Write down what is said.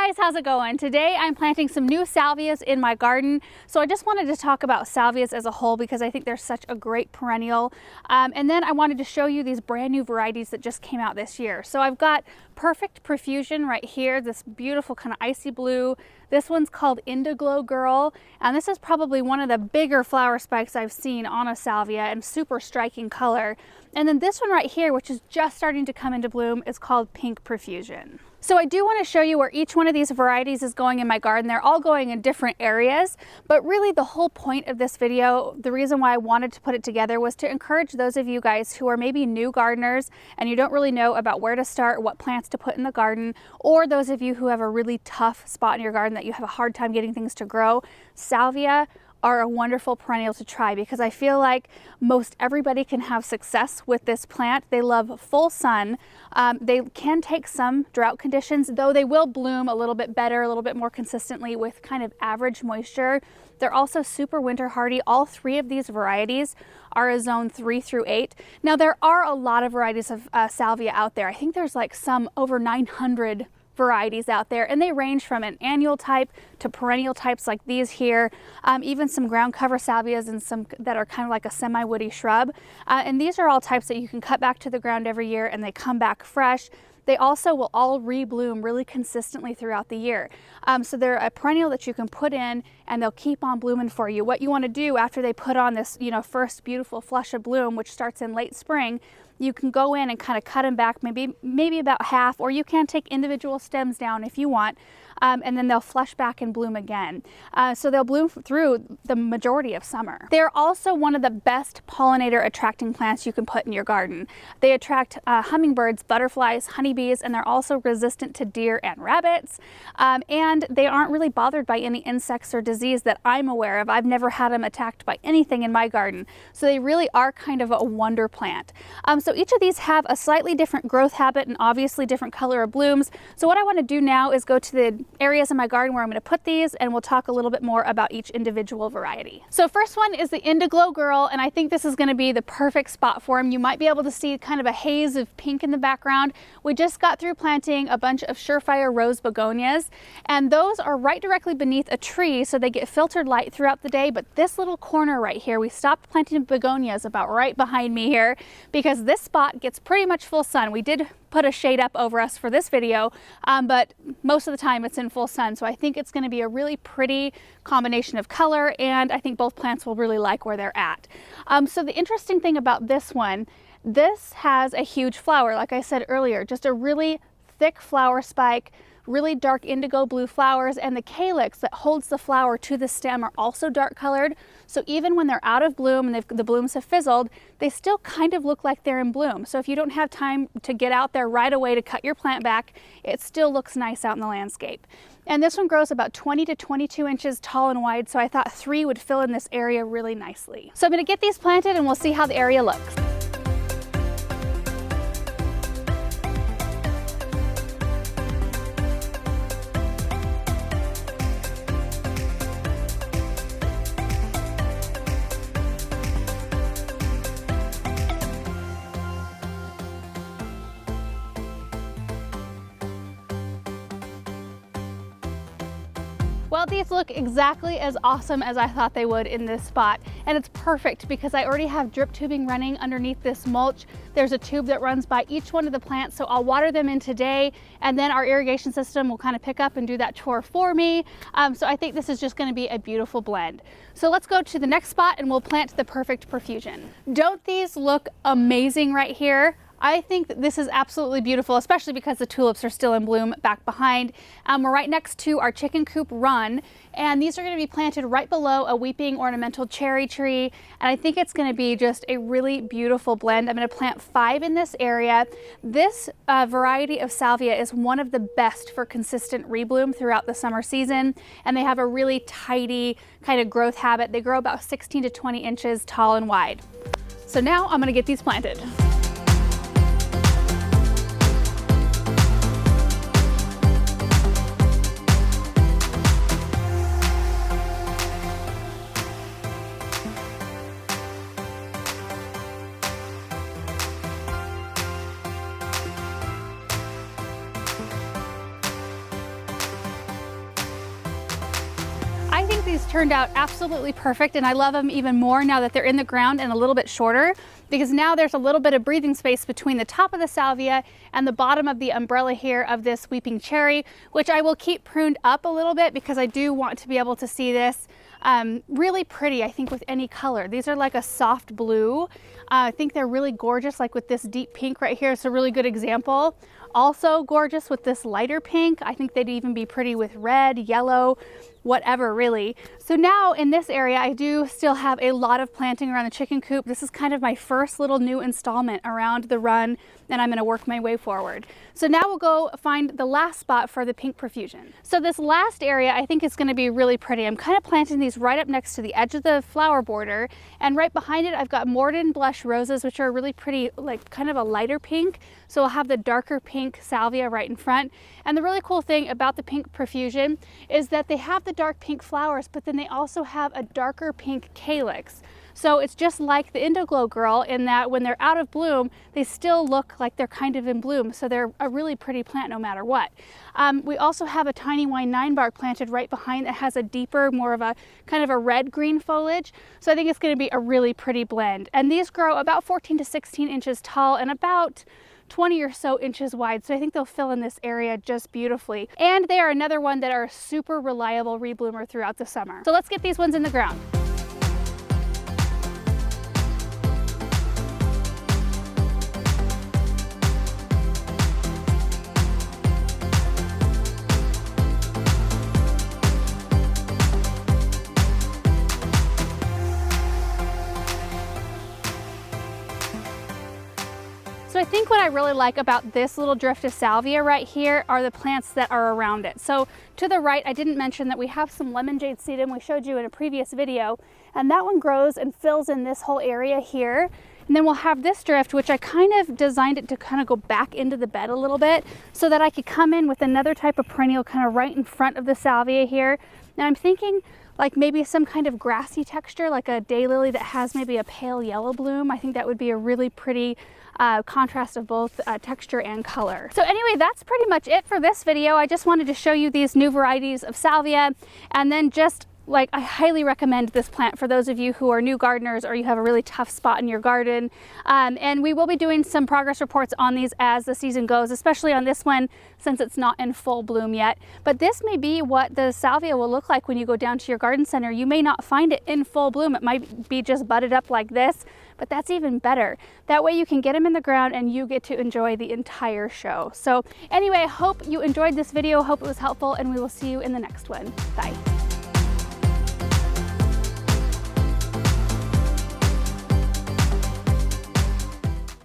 guys, how's it going? Today I'm planting some new salvias in my garden. So I just wanted to talk about salvias as a whole because I think they're such a great perennial. And then I wanted to show you these brand new varieties that just came out this year. So I've got Perfect Profusion right here, this beautiful kind of icy blue. This one's called Indiglo Girl, and this is probably one of the bigger flower spikes I've seen on a salvia and super striking color. And then this one right here, which is just starting to come into bloom, is called Pink Profusion. So I do want to show you where each one of these varieties is going in my garden. They're all going in different areas, but really the whole point of this video, the reason why I wanted to put it together, was to encourage those of you guys who are maybe new gardeners and you don't really know about where to start, what plants to put in the garden, or those of you who have a really tough spot in your garden that you have a hard time getting things to grow. Salvia are a wonderful perennial to try because I feel like most everybody can have success with this plant. They love full sun. They can take some drought conditions, though they will bloom a little bit better, a little bit more consistently with kind of average moisture. They're also super winter hardy. All three of these varieties are a zone 3 through 8. Now there are a lot of varieties of salvia out there. I think there's like some over 900 varieties out there, and they range from an annual type to perennial types like these here, even some ground cover salvias and some that are kind of like a semi-woody shrub. And these are all types that you can cut back to the ground every year and they come back fresh. They also will all rebloom really consistently throughout the year. So they're a perennial that you can put in and they'll keep on blooming for you. What you want to do after they put on this, first beautiful flush of bloom, which starts in late spring, you can go in and kind of cut them back maybe about half, or you can take individual stems down if you want, and then they'll flush back and bloom again. So they'll bloom through the majority of summer. They're also one of the best pollinator attracting plants you can put in your garden. They attract hummingbirds, butterflies, honeybees, and they're also resistant to deer and rabbits. And they aren't really bothered by any insects or disease that I'm aware of. I've never had them attacked by anything in my garden. So they really are kind of a wonder plant. So each of these have a slightly different growth habit and obviously different color of blooms. So what I want to do now is go to the areas in my garden where I'm going to put these, and we'll talk a little bit more about each individual variety. So first one is the Indiglo Girl, and I think this is going to be the perfect spot for them. You might be able to see kind of a haze of pink in the background. We just got through planting a bunch of surefire rose begonias, and those are right directly beneath a tree, so they get filtered light throughout the day. But this little corner right here, we stopped planting begonias about right behind me here because this spot gets pretty much full sun. We did put a shade up over us for this video, but most of the time it's in full sun. So I think it's going to be a really pretty combination of color, and I think both plants will really like where they're at. So the interesting thing about this one, this has a huge flower, like I said earlier, just a really thick flower spike, really dark indigo blue flowers, and the calyx that holds the flower to the stem are also dark colored. So even when they're out of bloom and the blooms have fizzled, they still kind of look like they're in bloom. So if you don't have time to get out there right away to cut your plant back, it still looks nice out in the landscape. And this one grows about 20 to 22 inches tall and wide, so I thought 3 would fill in this area really nicely. So I'm going to get these planted and we'll see how the area looks. Well, these look exactly as awesome as I thought they would in this spot. And it's perfect because I already have drip tubing running underneath this mulch. There's a tube that runs by each one of the plants, so I'll water them in today, and then our irrigation system will kind of pick up and do that chore for me. So I think this is just going to be a beautiful blend. So let's go to the next spot and we'll plant the Perfect Profusion. Don't these look amazing right here? I think that this is absolutely beautiful, especially because the tulips are still in bloom back behind. We're right next to our chicken coop run, and these are going to be planted right below a weeping ornamental cherry tree, and I think it's going to be just a really beautiful blend. I'm going to plant 5 in this area. This variety of salvia is one of the best for consistent rebloom throughout the summer season, and they have a really tidy kind of growth habit. They grow about 16 to 20 inches tall and wide. So now I'm going to get these planted. I think these turned out absolutely perfect, and I love them even more now that they're in the ground and a little bit shorter, because now there's a little bit of breathing space between the top of the salvia and the bottom of the umbrella here of this weeping cherry, which I will keep pruned up a little bit because I do want to be able to see this really pretty, I think, with any color. These are like a soft blue. I think they're really gorgeous, like with this deep pink right here. It's a really good example. Also gorgeous with this lighter pink. I think they'd even be pretty with red, yellow, whatever really. So now in this area, I do still have a lot of planting around the chicken coop. This is kind of my first little new installment around the run, and I'm gonna work my way forward. So now we'll go find the last spot for the pink profusion. So this last area I think is gonna be really pretty. I'm kind of planting these right up next to the edge of the flower border, and right behind it I've got Morden blush roses, which are really pretty, like kind of a lighter pink. So I'll have the darker pink salvia right in front. And the really cool thing about the pink profusion is that they have the dark pink flowers, but then they also have a darker pink calyx. So it's just like the Indiglo girl in that when they're out of bloom, they still look like they're kind of in bloom. So they're a really pretty plant no matter what. We also have a tiny wine 9-bark planted right behind that has a deeper, more of a kind of a red-green foliage. So I think it's going to be a really pretty blend. And these grow about 14 to 16 inches tall and about 20 or so inches wide. So I think they'll fill in this area just beautifully. And they are another one that are a super reliable rebloomer throughout the summer. So let's get these ones in the ground. So I think what I really like about this little drift of salvia right here are the plants that are around it. So to the right, I didn't mention that we have some lemon jade sedum we showed you in a previous video, and that one grows and fills in this whole area here. And then we'll have this drift, which I kind of designed it to kind of go back into the bed a little bit so that I could come in with another type of perennial kind of right in front of the salvia here. And I'm thinking like maybe some kind of grassy texture, like a daylily that has maybe a pale yellow bloom. I think that would be a really pretty contrast of both texture and color. So anyway, that's pretty much it for this video. I just wanted to show you these new varieties of salvia, and then just like I highly recommend this plant for those of you who are new gardeners or you have a really tough spot in your garden. And we will be doing some progress reports on these as the season goes, especially on this one since it's not in full bloom yet. But this may be what the salvia will look like when you go down to your garden center. You may not find it in full bloom. It might be just budded up like this, but that's even better. That way you can get them in the ground and you get to enjoy the entire show. So anyway, I hope you enjoyed this video. Hope it was helpful, and we will see you in the next one. Bye.